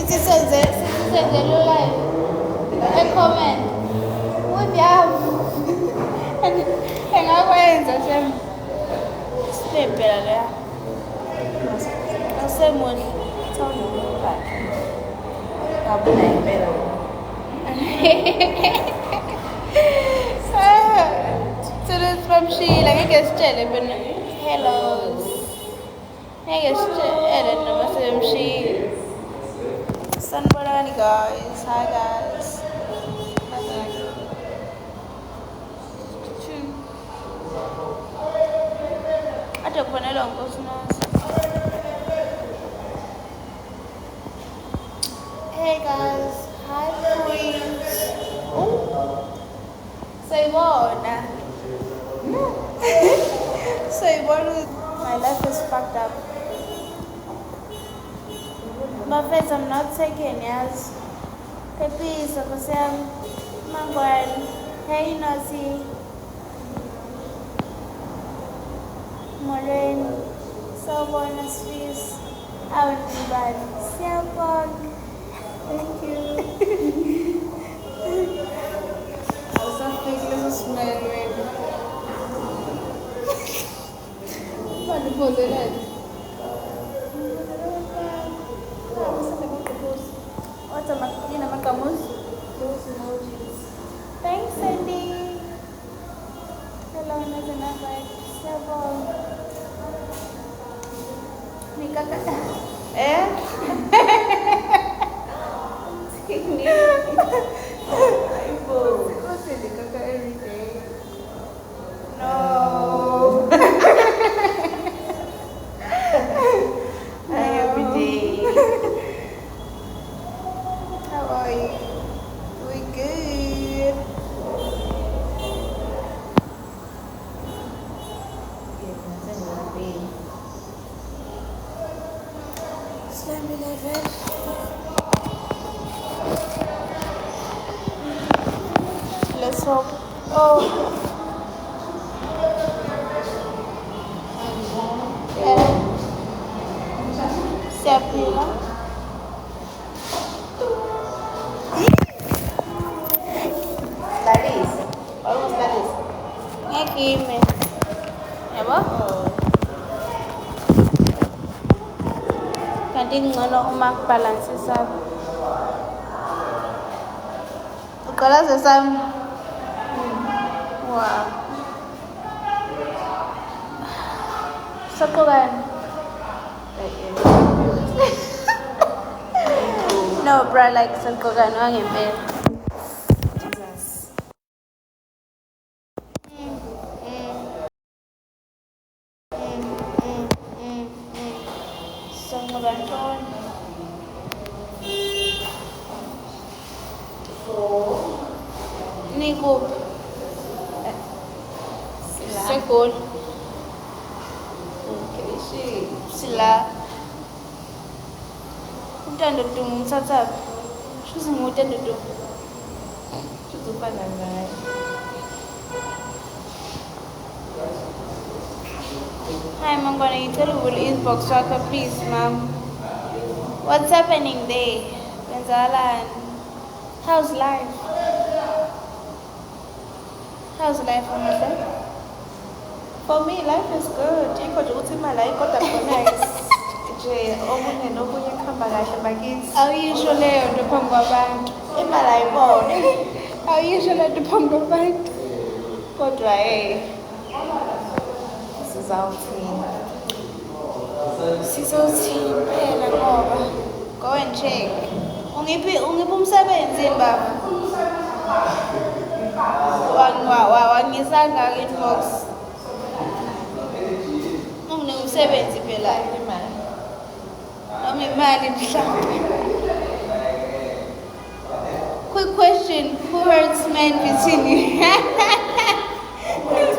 Sisenze live e-comment uyavu engakwenza shem sibhela la asemuhle Ngabona impela. Bamshila ngeke sitshele bona hello ngeke sitshele noma sebemshila. Sanibonani guys. Hi guys. Ade kufanele unkosinazi. Hey guys. Hi queens. Sayibona. Sayibona. My life is fucked up. My face, I'm not taking yes. Peace, Okosem, Mangwan, hey Nazi, Moraine, Sobonus Feast, Outban, Siapog. Thank you. I was not thinking of smell maybe. What the pose is What's a Makamus? those emojis. Thanks, Cindy. Hello, Nazanaba. Siapog. Nikaka. Eh? Every day. No. Every day. How are you? We good. Slam 11. Let's hope. Oh. Siapila. Like this. Almost like this. Ngekime. Yabo? Kanti ngcono uma balance sami. Uqala sesami. Wow. Sokokan. No, bro, like sokokan wangempela. Jesus. Sangabantwana. Nikuphi? Segoli. Sila. Uthando Duma umthathaphi? Shuthi nguThando Duma. Tuzofana naye. Hi, Mangwana, ngicela uvule inbox wakho please, ma'am. What's happening there? Kwenzakalani? How's life? How's life, Amuhle? For me, life is good. Yikho nje ukuthi imali ayikhoda khona nje omunye nomunye kuhamba kahle bakithi. Awuyisho leyo nto phambi kwabantu. Imali ayibone. Awuyisho leyo nto phambi kwabantu. Kodwa sizawuthina. Sizothini phela ngoba go and check. Ungiphi umsebenzi baba? Wangisanga inbox. Umsebenzi phela Imali. noma imali mhlawumbe. Quick question, who hurts men between you?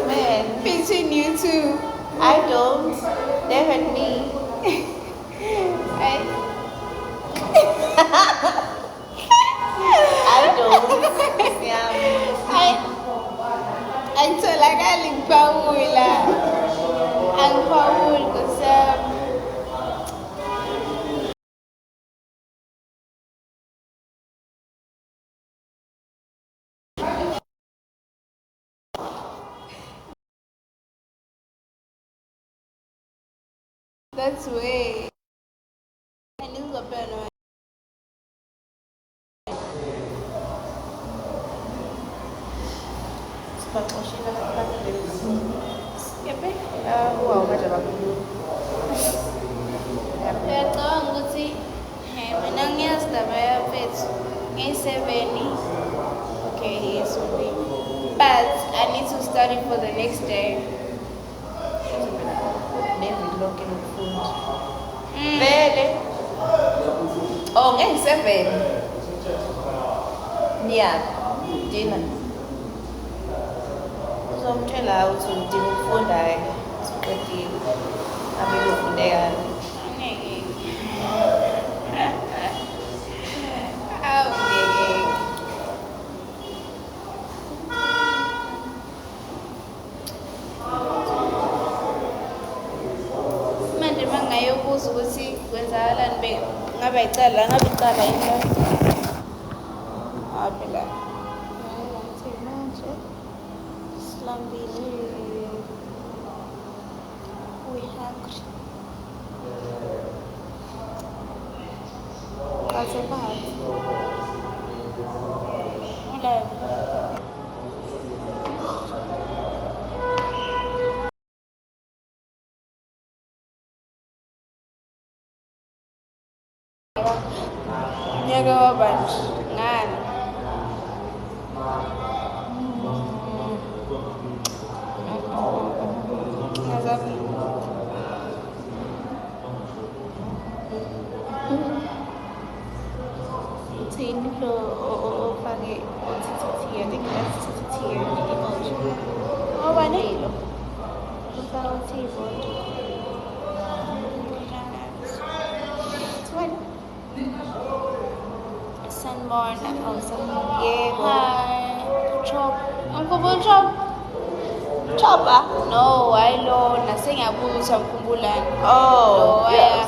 Man, Between you two. I don't. They hurt me. I don't. Angitholakali ngiphawula. Angiphawuli Nkosi yami. That's way. And this is a pen. Sibaxoshela kakufanele. Yephi? Manje abakhulu. Uyacabanga ukuthi mina ngiyazi indaba yafethu ngiyi-7 okay yesonto but I need to study for the next day. Neviki lonke lokufunda. Vele. Oh, ngeyi-7. Niyaphi? Dina. Uzomtshela ukuthi udinga ukufunda-ke. Siqedile. Abe kufundekani. Manje mangayobuza ukuthi kwenzakalani ngabe icala into phela ngithi manje silambile we hungry kaze phansi ulele nyaka wabanje ngani ngazabi Uthini lo ofake uthithiya, ngikuthithiya emoji. ngoba ne Ufaka uthibot. Sanborn Yebo. hi chop Uncle chop Chopa. no ayilona sengiyabuza ukhumbulani Oh, Lo, yeah,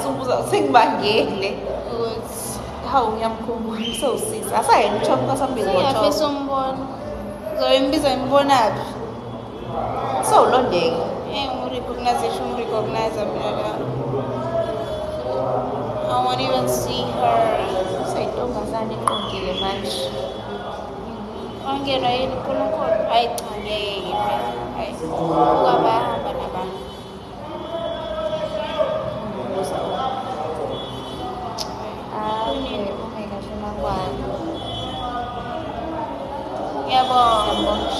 sengibangele. ukuthi Hawu ngiyamkhumbula usewusisa. Asayena uchopa kasambili sengiyafisa ngochopa. umbona zoyimbiza imbonaphi Sewulondeka. umrecognize mina I won't even see her Sayintombazane eqondile manje. wangena yini unkulunkulu hayi cha ngeke hayi uka bayahamba nabantu Ungekasho nakwani. Yabo,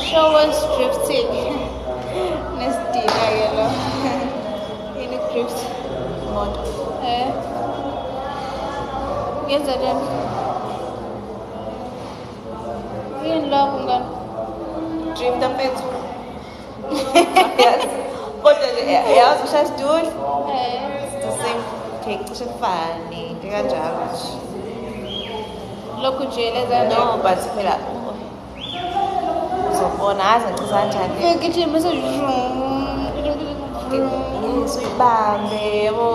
show was drifting. Nestina ke lo. Ini drift. Imoto. Ngenza njani? Yini lapho ngani? Drift mfethu. Yes. Kodwa yazi ushaya stool. It's the same cake cishe kufane. Into kanjalo nje. Lokhu nje leza No, but phela uzobona aze ngisanjani. ngithi message Ngiyibambe yabo.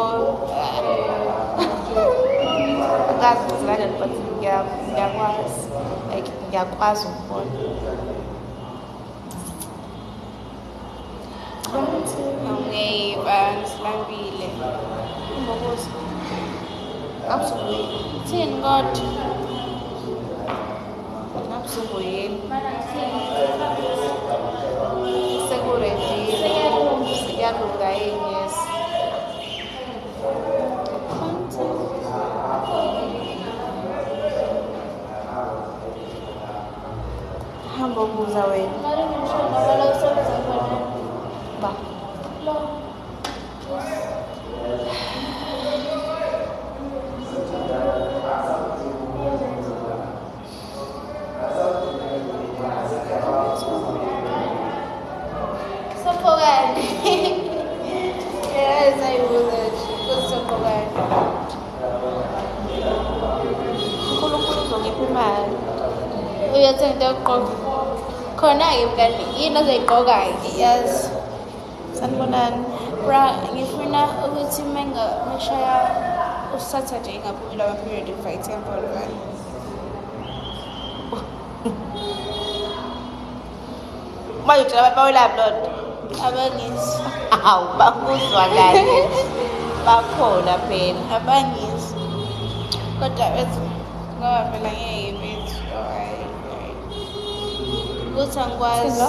Akazi ngizilana but ngiyakwazi. Like ngiyakwazi ukubona. Awungeva ngisilambile. Ngokuthi absolutely Thini kodwa? absolutely Mana thini? sekuredi siyakulunga yes. Hamba ubuza wena. Ngale ngishona wala usebenza khona. Ba. Lo. Sophokane. Yes, I will. Sophokane. uNkulunkulu uzongipha imali. Uyathenga into yokugqoka. Khona-ke mngani yini ozoyigqoka-ke yazi. Sanibonani. Bra, ngifuna ukuthi meshaya uSaturday ingaphumile ama-period invite yambolokani. Manje utshela abantu bawelaphi loo nto? Abangizi. Hawu bakuzwa kahle. bakhona phela. Abangizi. Kodwa bethi ngoba phela ngeke bethu. Ukuthi angikwazi.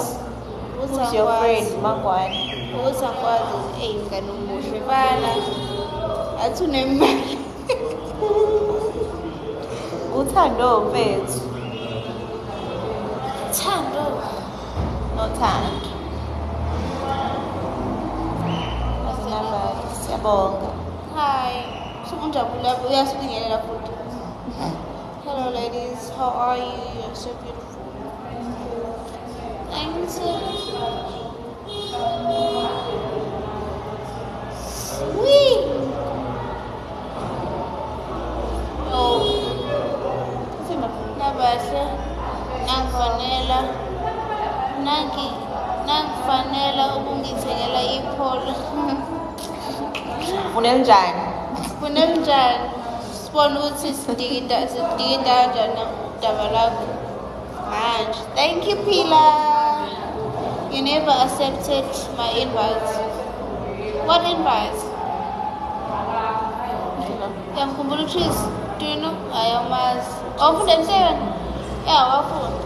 Who's your friend, Mangwane? Ukuthi angikwazi mngani omuhle bana. Athi unemali. Uthando mfethu. Thando. Nothando. Siyabonga. Hi. Unjabula uyasibingelela futhi. Hello ladies, how are you? You're so beautiful. Thanks. Sweet. Oh. Nabahle. Nangifanela ukungithengela ipolo. Unenjani? Kunenjani? Sibona ukuthi sidinga kanjani udaba lakho manje. Thank you Pilar. You never accepted my invite. What invite? Yamkhumbula uTrees. Do you know? Ayamazi. Wafunda emsebenzini? Yeah, wafunda.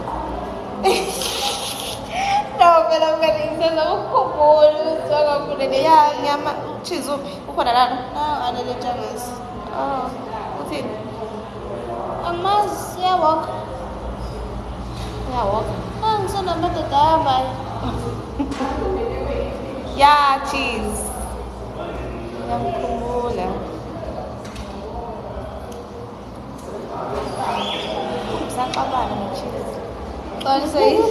No, phela ngisenza ukukhumbula ukuthi wakafunda Ngiyama Cheese uphi? Ukhona lana? anele Jangasi. Oh. Uthini? Amazi uyawalk. Uyawalka. Ngisona amadoda ahambayo. Yeah, Cheese. Ngiyamkhumbula. Usaqabana no-Cheese. Xolisa yini?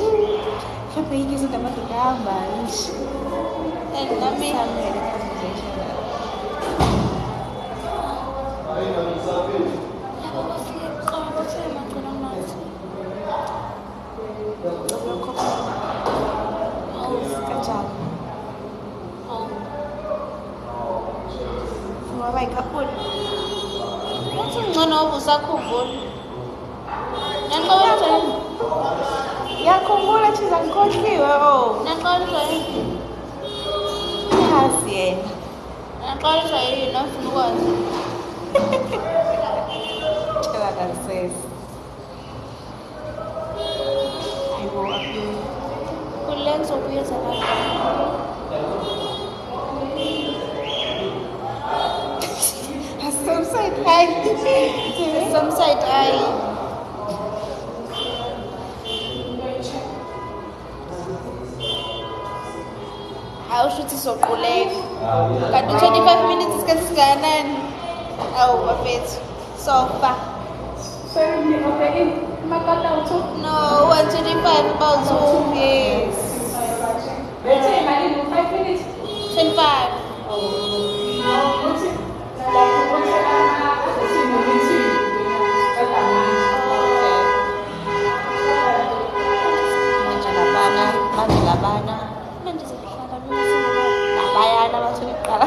Mhlawumbe yini izinto amadoda ahambayo nje. And nami Samele conversation. Kacang. Ngoba ikhaphula. Uthi ngcono ngoba usakhumbula. Nanqola yini? Ngiyakhumbula Cheese angikhohliwe Nanqola yini? Yazi yena. Nanqola yini nafuna ukwazi. Tshela kansesi. Hayibo aphi. Kulenza ukuyenza kanjani? Some side eye. Some side eye. Awushuthi soquleka. Kanti 25 minutes isikhathi singakanani? Awu bafethu. Sofa. No, 125 about 2 Yes. 25. Manje labana. Manje sekuhlala Labayana basuke kuqala.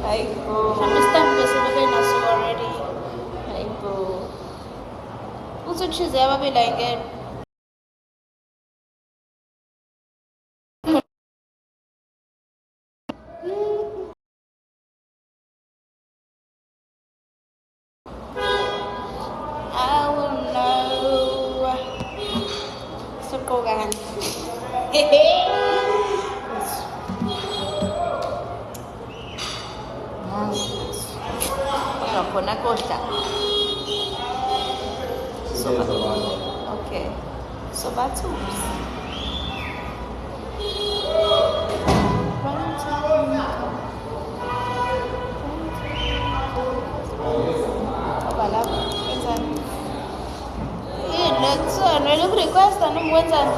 Hayibo. Understand bese bebenaso already. Hayibo. Uthi uchize ababili ayingena. I will know. Sukogani. Khona kodla. Okay. So bathus. Obalapha wenzani? Let's look request and wenzani?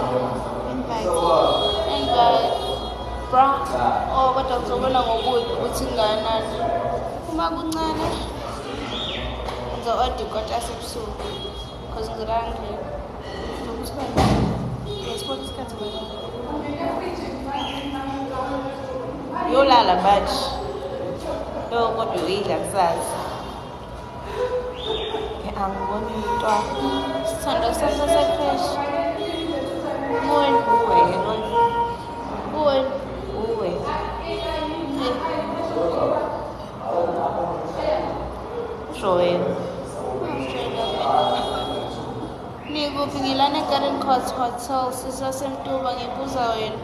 Invite. Bra. Oh, kodwa ngizobona ngokude ukuthi kungakanani. Uma kuncane ngizo-order ikota sebusuku because ngirangile. Ngesiphothi isikhathi wena. Yolala manje. Kodwa uyidla kusasa. Angiboni umntwana. Sithando sami se-crash. Uwe. Uwe. Uwe. Usho wena. Nikuphi ngilana Garden Court Hotel sisasemtuba ngibuza wena.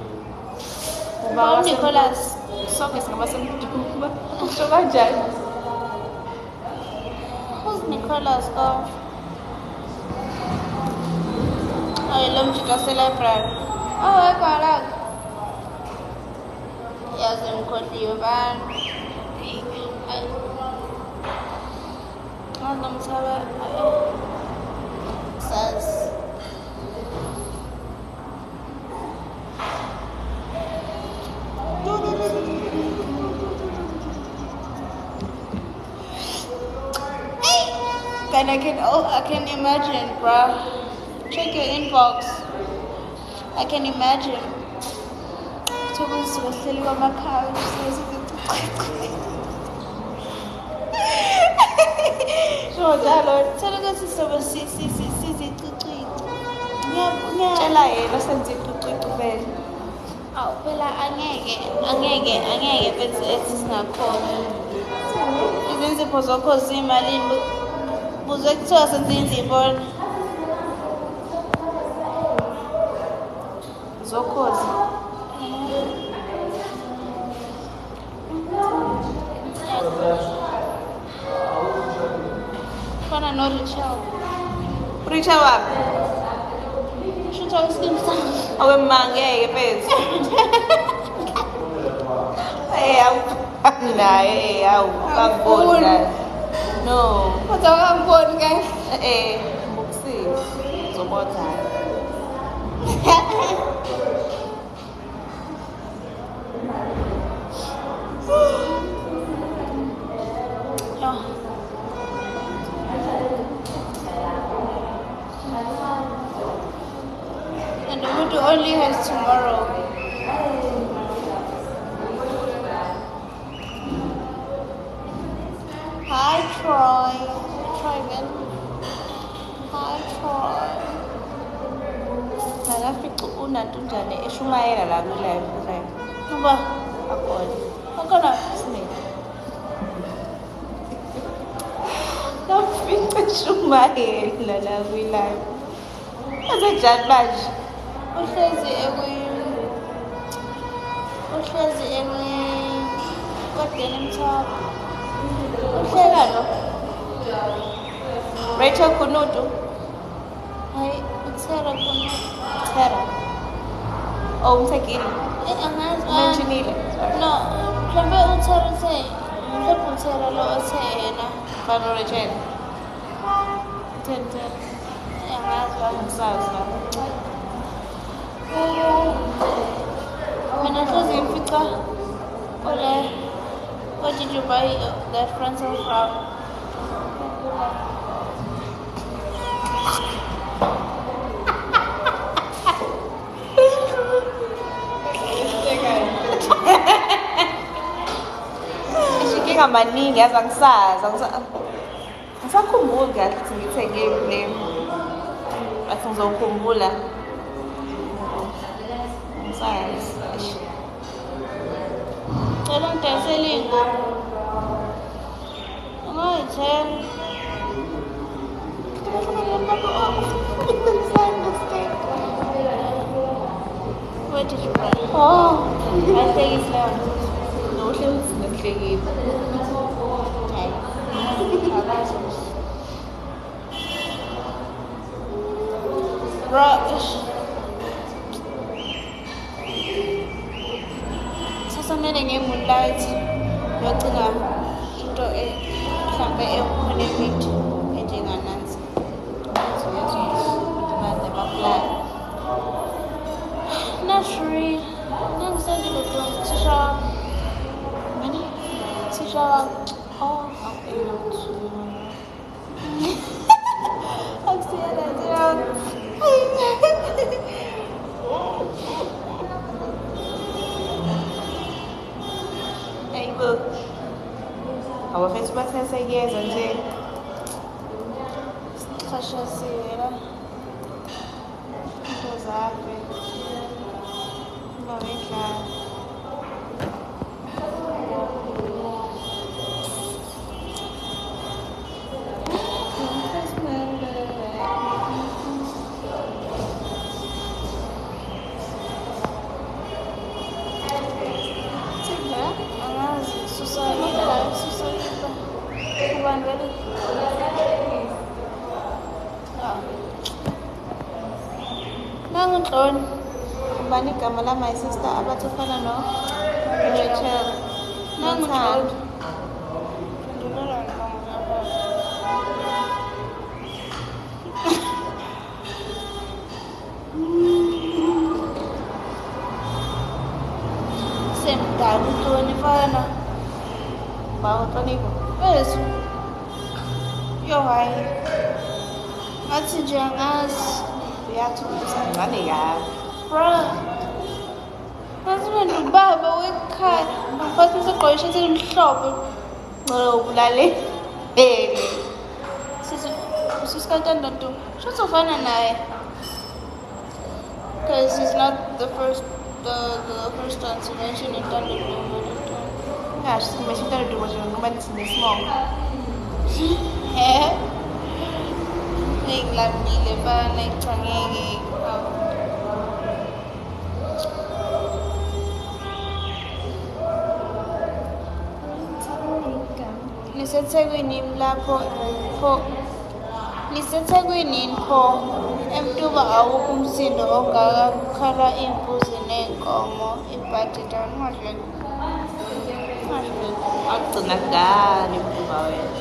Uba Nicholas. sonke singaba semtuba. Usho kanjani? Who's Nicholas? Oh, lo mjita celebrate. Oh, ekwala. Yazi ngikhohliwe bani. Ngomthaba. Sas. And I can imagine, bruh. Check your inbox. I can imagine. Sure, Lord. Tell us Tshela yena senze icicicwe vele. awu phela angeke bethi singakhona izinzipho zakho zimalini buze kuthiwa senze inzipho Zokhozi. fana no-Richard Richa wapi? shutha kwiskim sami Awe mangeke phethu. Naye awukabona. No. kodwa ungangiboni kahle Mbukusile. Zobotha. And Umuntu only has tomorrow. Hi Troy. Troy man. Hi Troy. Nakafica unantunjane eshumayela la kwi-live. Ngoba Akhona. akhona Smith. Nafica eshumayela la kwi-live. Azenjani manje? uhlezi kodeni emthapha. Uhlela lo. Rachel Kunutu. Hayi uthera khona. Tera. Oh, umthekile. Angazi Mentionile. no mhlawumbe uthera lo othe yena. Fano Rachel. Ten. Angazi Angisazi la. mina hlezi ngimfica ole what did you buy that frontal from? Ishikinga maningi yazi angisakhumbuli kahle ukuthi ngithenge le. Athi ngizokhumbula. Angisazi. Cela ngidayisele iy'ngoma. Ungayithenga. Where did you buy? Oh, Ayihlekisi leyo. nohle ukuthi ngihlekile. Hayi. Akazi. Bro, sasamele nge-moonlight yogcina into mhlambe ekhona evidiyo enjenganansi emaplani not real nangisendile to thisha wami thisha wami akusiyana Ayibo. Abafethu baseseyeza nje. khashasiyela into zakhe ngabendlala ubani vele? Nangunhloni. Ubani igama la my sister abathi ufana no Rachel. Nangunhloni. Semdala uNhloni fana. Bawo Hlonipho. Yes. Yo hayi. Ngathi nje angazi. Uyathusa ngane kabi. Bruh. Ngathi wena ubaba wekhaya. Ngaphathi usigqoke ishirt elimhlophe. Ubulale. Sisikantando. Shothi ufana naye. Because he's not the first one to mention it on the Ngasho simeshe intando nje ngoba sinesmong. Ngilambile bana icangeke. Nisethekwini lapho nisethekwini pho emtuba awukho umsindo ongaka kukhala imbuzi nenkomo ibhadi down ngodle Agcina ngani mntuba wena.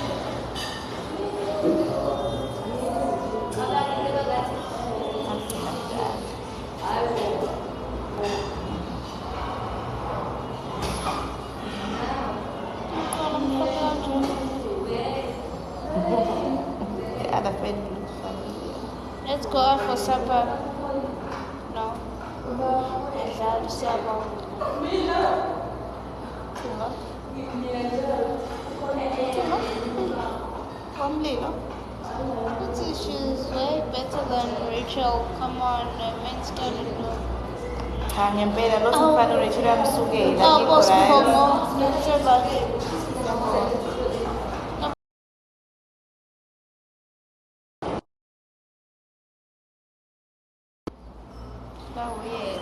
The other friend looks familiar. Let's go out for supper. No. Adlala supper. Wamlilo. She's way better than Rachel. Come on, men's started to. Cha ngempela lo mfana uRachel yamsukela Oh, yikho boss, right. Komo. Never. So weird.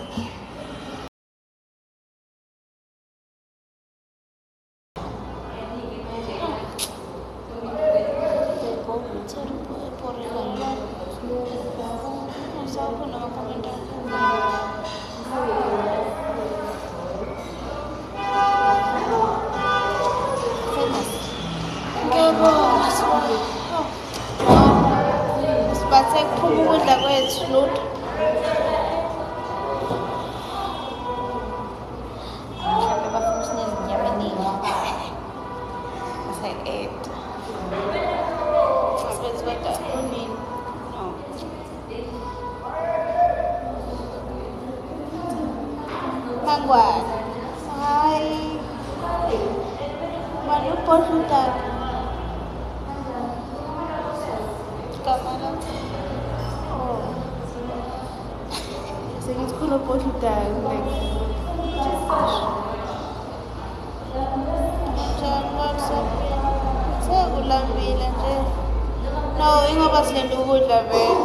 Sibathe kuphuma ukudla kwethu lutho. Mhlawumbe bafuna sinezinyama eningi. Must-I-add? Sibenze kodwa unini. Mangwane. Hayi. Manu posuta. Kamala. Oh. Sengithi khona posuta like Sekulambile nje. No, ingoba silenda ukudla vele.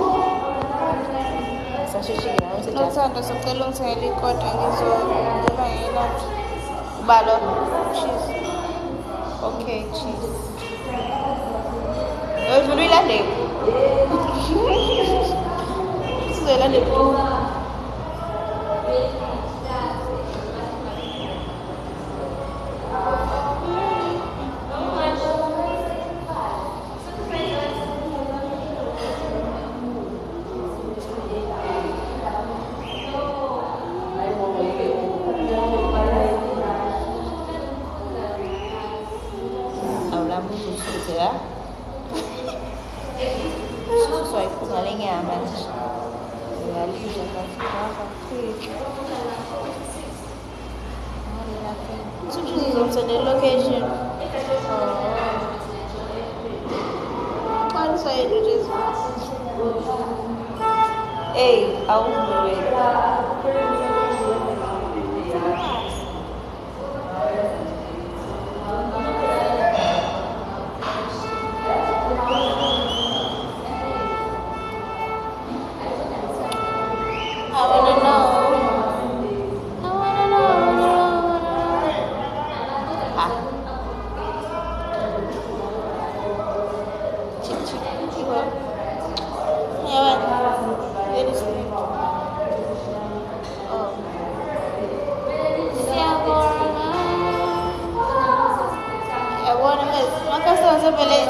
sasheshile nawe sejazi. Nothando sicela ungithengele ikota ngizoba ngelapha. Ubalo. Cheese. Okay, cheese. Yodlula uyilandele. Sizoyilandela tu. Awulambuza usuthe la. Susu wayiphunga le nyama nje. Uyalidla kakhulu. Sushi zomsendela location. Xa sayendo nje. Hey, awumbe wena. I wanna know.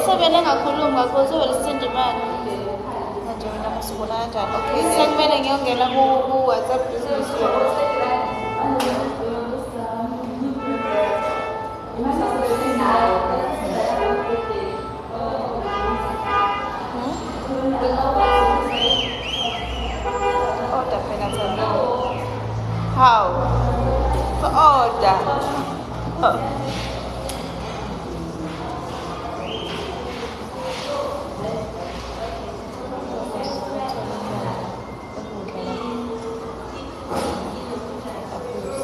Sebele ngakhuluma kakhulu sebele sisinde imali. Manje wena masibona kanjani? Okay. Sekumele ngiyongena ku-WhatsApp business. Order phela Thando. How? Order.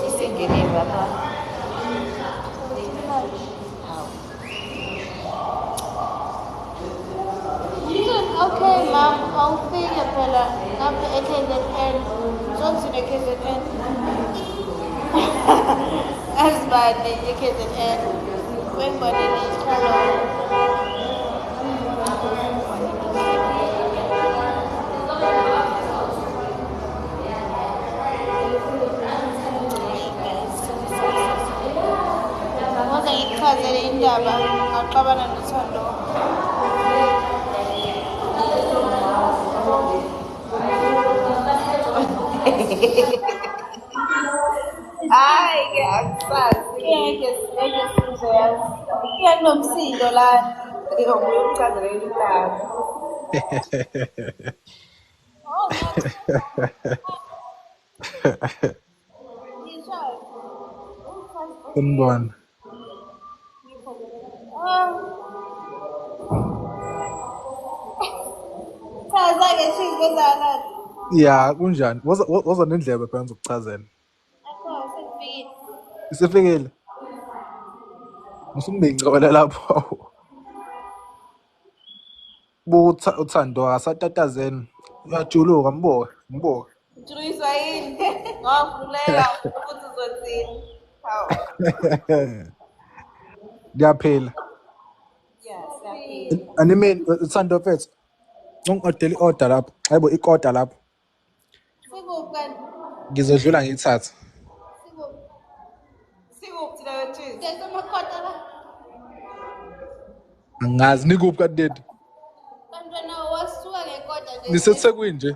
Isingeniwe lapha. How? Okay, ma'am, awufike phela ngapha e-KZN. Uzongizina e-KZN. Asibane e-KZN. Wengibonele isihlalo. Ngoze ngikuchazele indaba ngaxabana noThando. Hayi ke akusazi. Ngeke sizoyazi. Kunomsindo lana. Ngiyobuya ukuchazela indaba. Sanibona. Chaza-ke Chief kwenzakalani? Ya, kunjani? Woza nendlebe phela ngizokuchazela. Akho sekufikile. Isifikile. Musungibengicabela lapho. Uthando akasatatazeni. Uyajuluka mboka. Ujuliswa yini? Ngavuleka ukuthi uzothini. How? Ngiyaphila. Yeah, siyaphila. Animeni uthando mfethu. Ungideli order lapho. Hayibo ikoda lapho. Sikuphi kanti? Ngizodlula ngiyithathe. Sikuphi? Sikuphi thina wethu? Ngesamakhota la. Angazi nikuphi kadede. Bantwana wasuka ngekota nje. Nisethekwini nje.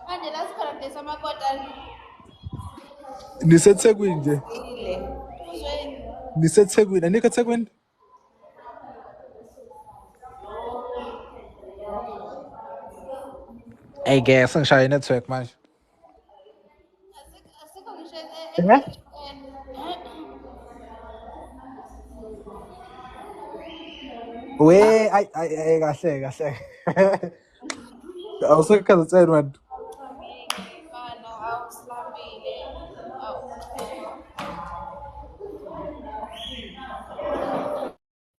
Manje la sikhona ngesamakota. Nisethekwini nje. Uzweni. Nisethekwini. Anikho ethekwini? Hey guys, ngishaya network manje. Asikho ngisho We ay kahle. Awusekhaza tsena manje. mfana awusilambile.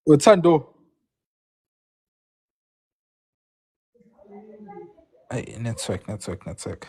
Uthando. Ay network.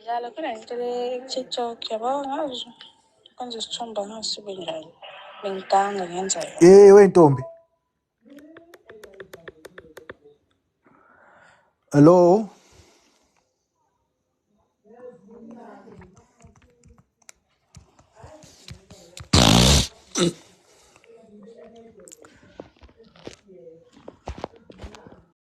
Dlala khona into le-TikTok yabo ngazi kwenza isithombe ngasibe njalo bengidanga ngenza yona. Hey wentombi. Hello.